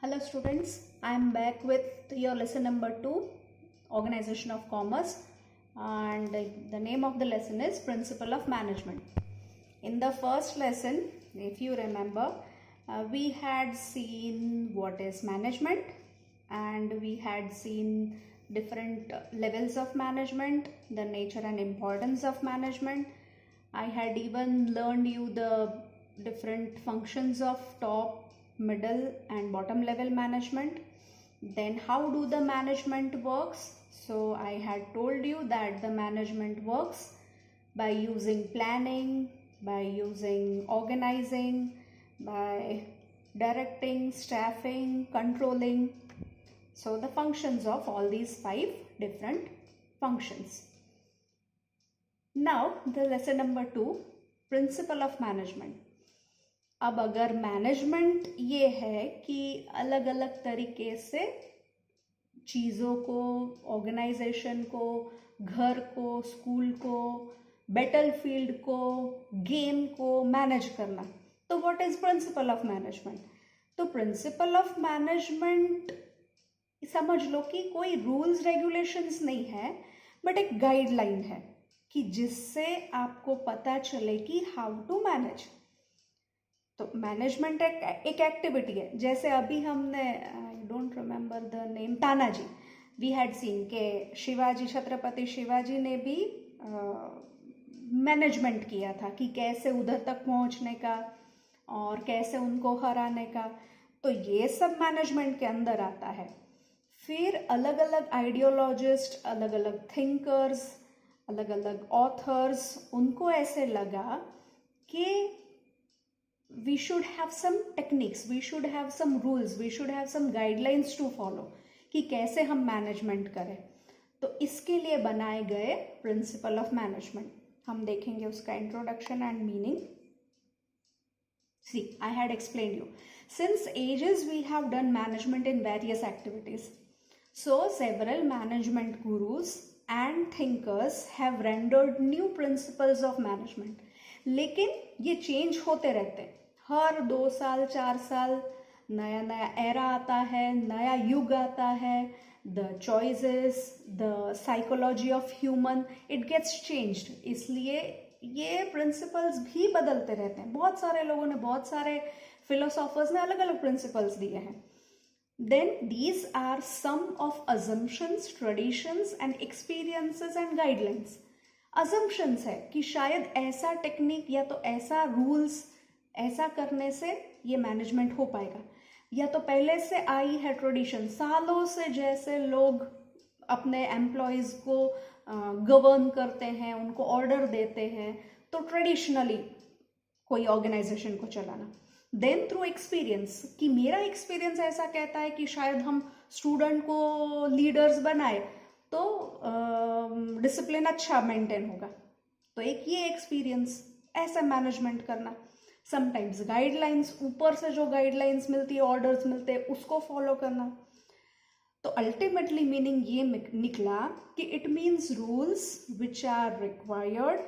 Hello students, I am back with your lesson number 2, Organization of Commerce, and the name of the lesson is Principle of Management. In the first lesson, if you remember, we had seen what is management and we had seen different levels of management, the nature and importance of management. I had even learned you the different functions of top, middle and bottom level management. Then how do the management works? So I had told you that the management works by using planning, by using organizing, by directing, staffing, controlling. So the functions of all these 5 different functions. Now the lesson number 2, principle of management. अब अगर management ये है कि अलग अलग तरीके से चीज़ों को, ऑर्गेनाइजेशन को, घर को, स्कूल को, बैटलफील्ड को, गेम को मैनेज करना, तो what is principal of management? तो प्रिंसिपल ऑफ मैनेजमेंट समझ लो कि कोई रूल्स रेगुलेशंस नहीं है, बट एक गाइडलाइन है कि जिससे आपको पता चले कि हाउ टू मैनेज. तो मैनेजमेंट एक एक्टिविटी है. जैसे अभी हमने, I don't remember the name, Tanaji, we had seen के शिवाजी, छत्रपति शिवाजी ने भी मैनेजमेंट किया था कि कैसे उधर तक पहुंचने का और कैसे उनको हराने का. तो ये सब मैनेजमेंट के अंदर आता है. फिर अलग अलग आइडियोलॉजिस्ट, अलग अलग थिंकर्स, अलग अलग ऑथर्स, उनको ऐसे लगा कि we should have some techniques, we should have some rules, we should have some guidelines to follow कि कैसे हम मैनेजमेंट करें. तो इसके लिए बनाए गए प्रिंसिपल ऑफ मैनेजमेंट. हम देखेंगे उसका introduction and meaning. See, I had explained you. Since ages we have done management in various activities. So several management gurus and thinkers have rendered new principles of management. लेकिन ये change होते रहते हैं. हर 2 साल 4 साल नया नया एरा आता है, नया युग आता है. The choices, the psychology of human, it gets changed. इसलिए ये प्रिंसिपल्स भी बदलते रहते हैं. बहुत सारे लोगों ने, बहुत सारे फिलोसॉफर्स ने अलग अलग प्रिंसिपल्स दिए हैं. Then these are some of assumptions, traditions and experiences and guidelines. Assumptions है कि शायद ऐसा टेक्निक या तो ऐसा रूल्स, ऐसा करने से ये मैनेजमेंट हो पाएगा, या तो पहले से आई है ट्रेडिशन, सालों से जैसे लोग अपने एम्प्लॉयज को गवर्न करते हैं, उनको ऑर्डर देते हैं, तो ट्रेडिशनली कोई ऑर्गेनाइजेशन को चलाना. देन थ्रू एक्सपीरियंस, कि मेरा एक्सपीरियंस ऐसा कहता है कि शायद हम स्टूडेंट को लीडर्स बनाए तो डिसिप्लिन अच्छा मेंटेन होगा. तो एक ये एक्सपीरियंस, ऐसा मैनेजमेंट करना. समटाइम्स गाइडलाइंस, ऊपर से जो गाइडलाइंस मिलती है, ऑर्डर्स मिलते हैं, उसको फॉलो करना. तो अल्टीमेटली मीनिंग ये निकला कि it means rules which are required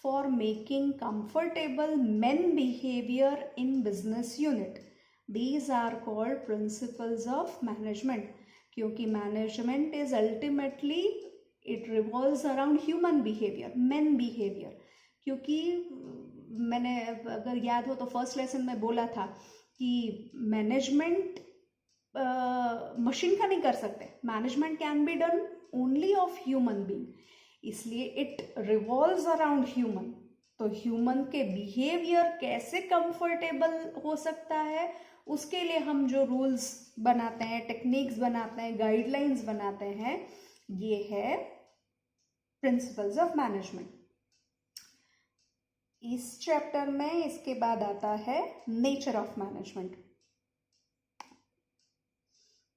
for making comfortable men behaviour in business unit. These are called principles of management. क्योंकि management is ultimately, it revolves around human behaviour, men behaviour. क्योंकि मैंने, अगर याद हो तो फर्स्ट लेसन में बोला था कि मैनेजमेंट मशीन का नहीं कर सकते. Management can be done only of human being. इसलिए इट रिवॉल्व्स अराउंड ह्यूमन. तो ह्यूमन के बिहेवियर कैसे कंफर्टेबल हो सकता है, उसके लिए हम जो रूल्स बनाते हैं, टेक्निक्स बनाते हैं, गाइडलाइंस बनाते हैं, ये है प्रिंसिपल्स ऑफ मैनेजमेंट. इस चैप्टर में इसके बाद आता है नेचर ऑफ मैनेजमेंट.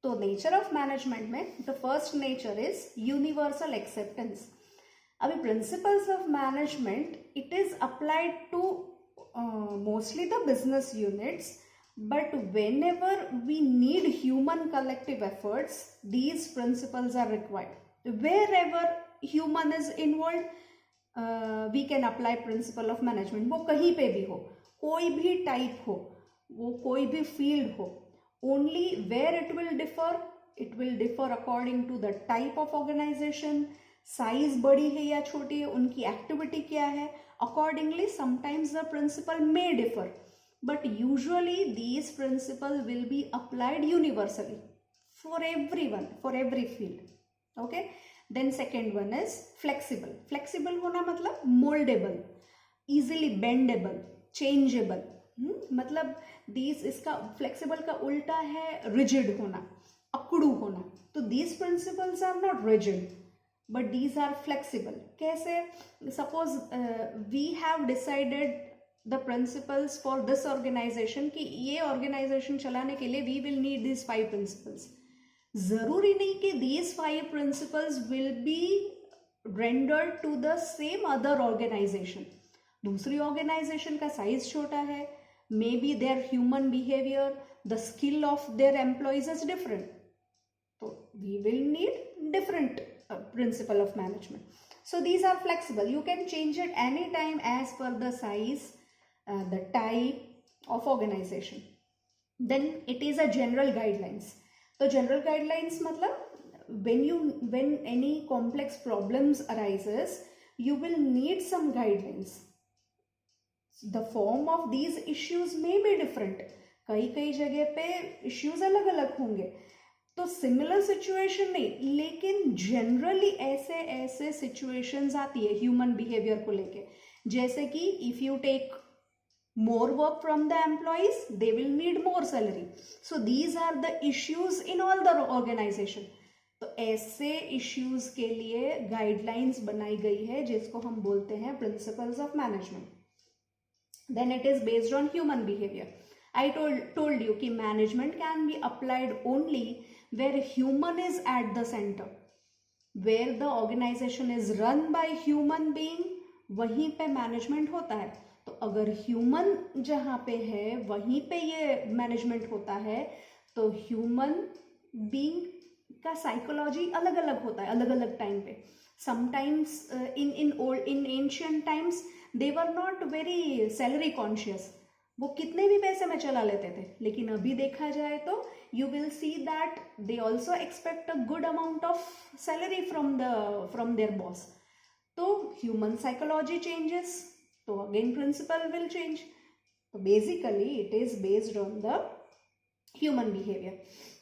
तो नेचर ऑफ मैनेजमेंट में the first nature is universal acceptance. अभी principles of management, it is applied to mostly the business units, but whenever we need human collective efforts, these principles are required. Wherever human is involved, we can apply principle of management. वो कहीं पे भी हो, कोई भी type हो, वो कोई भी फील्ड हो, Only where it will differ according to the type of organization, size बड़ी है या छोटी है, उनकी एक्टिविटी क्या है. Accordingly, sometimes the principle may differ, but usually these principles will be applied universally for everyone, for every field. Okay. Then second one is flexible. Flexible होना मतलब moldable, easily bendable, changeable. मतलब these, इसका flexible का उल्टा है rigid होना, अकड़ू होना. तो these principles are not rigid, but these are flexible. कैसे? Suppose we have decided the principles for this organization कि ये organization चलाने के लिए we will need these 5 principles. जरूरी नहीं कि these 5 principles will be rendered to the same other organization. दूसरी organization का size छोटा है, maybe their human behavior, the skill of their employees is different. So we will need different principle of management. So these are flexible. You can change it anytime as per the size, the type of organization. Then it is a general guidelines. तो general guidelines मतलब when any complex problems arises, you will need some guidelines. The form of these issues may be different. कई जगह पे issues अलग अलग होंगे, तो similar situation नहीं, लेकिन जनरली ऐसे सिचुएशंस आती है ह्यूमन बिहेवियर को लेके. जैसे कि if you take more work from the employees, they will need more salary. So these are the issues in all the organization. तो ऐसे issues के लिए guidelines बनाई गई है जिसको हम बोलते हैं principles of management. Then it is based on human behavior. I told you कि management can be applied only where human is at the center. Where the organization is run by human being, वहीं पे management होता है. तो अगर human जहाँ पे है वहीं पे ये मैनेजमेंट होता है, तो ह्यूमन बीइंग का साइकोलॉजी अलग अलग होता है अलग अलग टाइम पे. Sometimes in ancient times they were not very salary conscious. वो कितने भी पैसे में चला लेते थे, लेकिन अभी देखा जाए तो you will see that they also expect a good amount of salary from their boss. तो human psychology changes, so again principle will change. So basically it is based on the human behavior.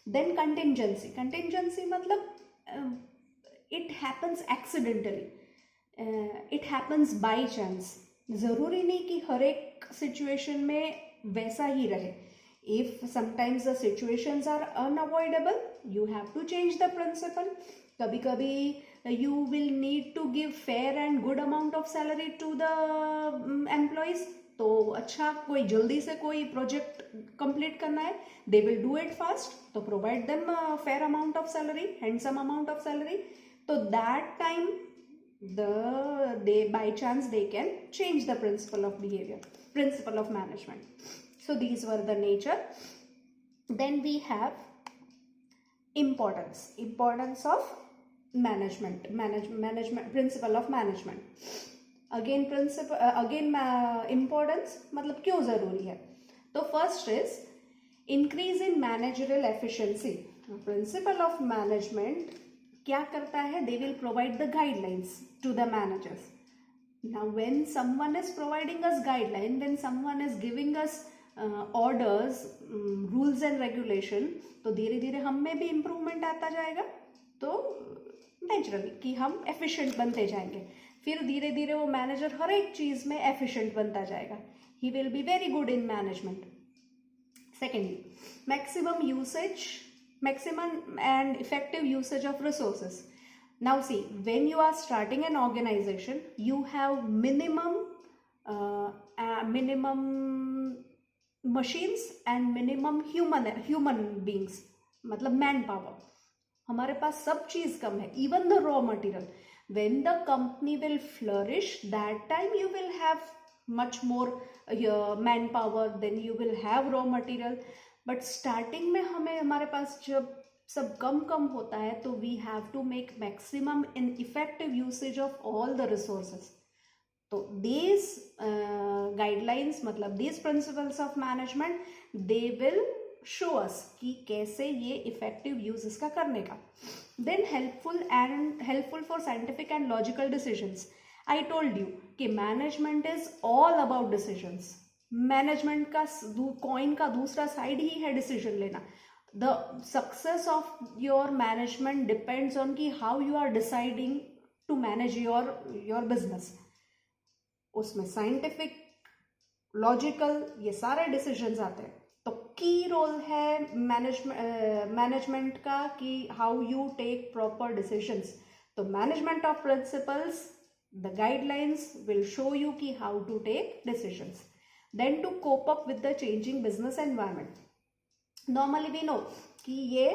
Then contingency matlab it happens accidentally, it happens by chance. जरूरी नहीं कि हर एक situation में वैसा ही रहे. If sometimes the situations are unavoidable, you have to change the principle. कभी कभी you will need to give fair and good amount of salary to the employees. तो अच्छा, कोई जल्दी से कोई प्रोजेक्ट कंप्लीट करना है, they will do it fast, तो provide them a fair amount of salary, handsome amount of salary. तो that time they by chance they can change the principle of behavior, principle of management. So these were the nature. Then we have importance of management principle of management. Again importance मतलब क्यों जरूरी है. तो first is increase in managerial efficiency. Principle of management क्या करता है? They will provide the guidelines to the managers. Now when someone is providing us guideline, when someone is giving us orders, rules and regulation, तो धीरे धीरे हम में भी improvement आता जाएगा. तो नेचुरली कि हम एफिशिएंट बनते जाएंगे. फिर धीरे धीरे वो मैनेजर हर एक चीज में एफिशिएंट बनता जाएगा. He will be very good in management. Secondly, maximum and effective usage of resources. Now see, when you are starting an organization, you have minimum machines and minimum human beings, मतलब man power. हमारे पास सब चीज कम है, even the raw material. When the company will flourish, that time you will have much more manpower, then you will have raw material. But starting में हमारे पास जब सब कम होता है, तो we have to make maximum and effective usage of all the resources. तो these guidelines, मतलब these principles of management, they will show us कि कैसे ये इफेक्टिव यूज इसका करने का. Then helpful for scientific and logical decisions. I told you कि management is all about decisions. Management का कॉइन का दूसरा साइड ही है डिसीजन लेना. The success of your management depends on कि how you are deciding to manage your business. उसमें scientific, logical, ये सारे डिसीजंस आते हैं. तो की रोल है मैनेजमेंट का कि how you take proper decisions. तो management of principles, the guidelines will show you कि how to take decisions. Then to cope up with the changing business environment. Normally we know कि ये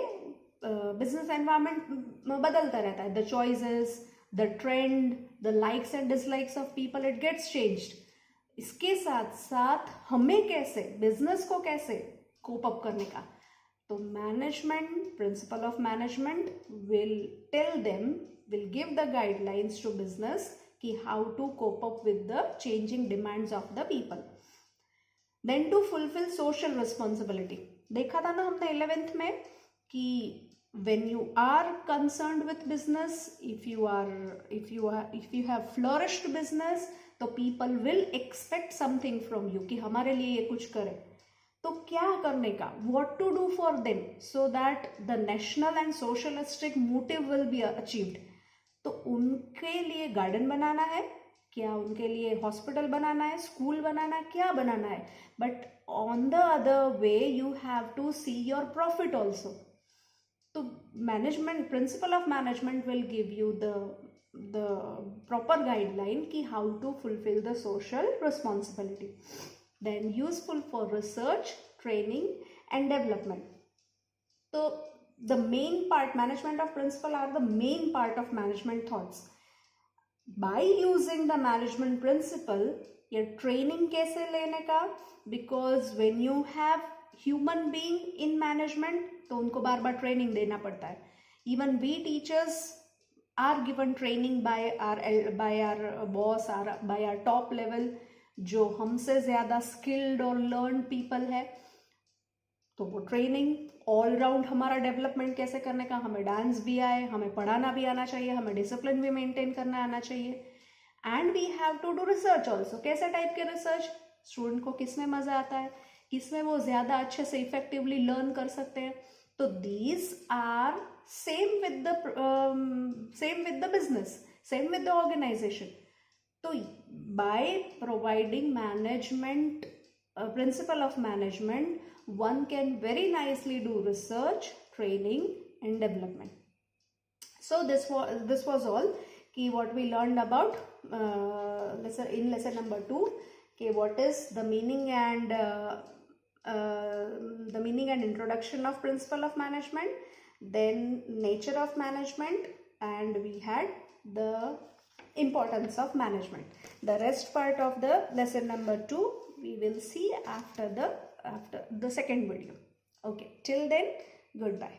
business environment बदलता रहता है. The choices, the trend, the likes and dislikes of people, it gets changed. इसके साथ साथ हमें कैसे, बिजनेस को कैसे कोप अप करने का. तो management, principle of management will tell them, will give the guidelines to business कि how to cope up with the changing demands of the people. Then to fulfil social responsibility. देखा था ना हमने 11th में कि when you are concerned with business, if you have flourished business, तो people will expect something from you कि हमारे लिए ये कुछ करे. तो क्या करने का, what to do for them so that the national and socialistic motive will be achieved. तो उनके लिए गार्डन बनाना है क्या, उनके लिए हॉस्पिटल बनाना है, स्कूल बनाना है, क्या बनाना है. But on the other way you have to see your profit also. तो management, principle of management will give you the proper guideline कि how to fulfil the social responsibility. Then useful for research, training and development. तो the main part, management of principle are the main part of management thoughts. By using the management principle, ये training कैसे लेने का, because when you have human being in management तो उनको बार बार training देना पड़ता है. Even we teachers are given training by our boss, by our top level, जो हमसे ज़्यादा स्किल्ड और लर्न पीपल है. तो वो ट्रेनिंग ऑल राउंड हमारा डेवलपमेंट कैसे करने का, हमें डांस भी आए, हमें पढ़ाना भी आना चाहिए, हमें डिसिप्लिन भी मेंटेन करना आना चाहिए. And we have to do research also. कैसे टाइप के रिसर्च, स्टूडेंट को किस में मज़ा आता है, किसमें वो ज़्यादा अच्छे से इफेक्टिवली लर्न कर सकते हैं. तो these are same with the business, same with the organization. तो by providing management, principle of management, one can very nicely do research, training and development. So this was all कि what we learned about lesson number 2 कि what is the meaning and introduction of principle of management, then nature of management, and we had the importance of management. The rest part of the lesson number 2 we will see after the second video. Okay, till then, goodbye.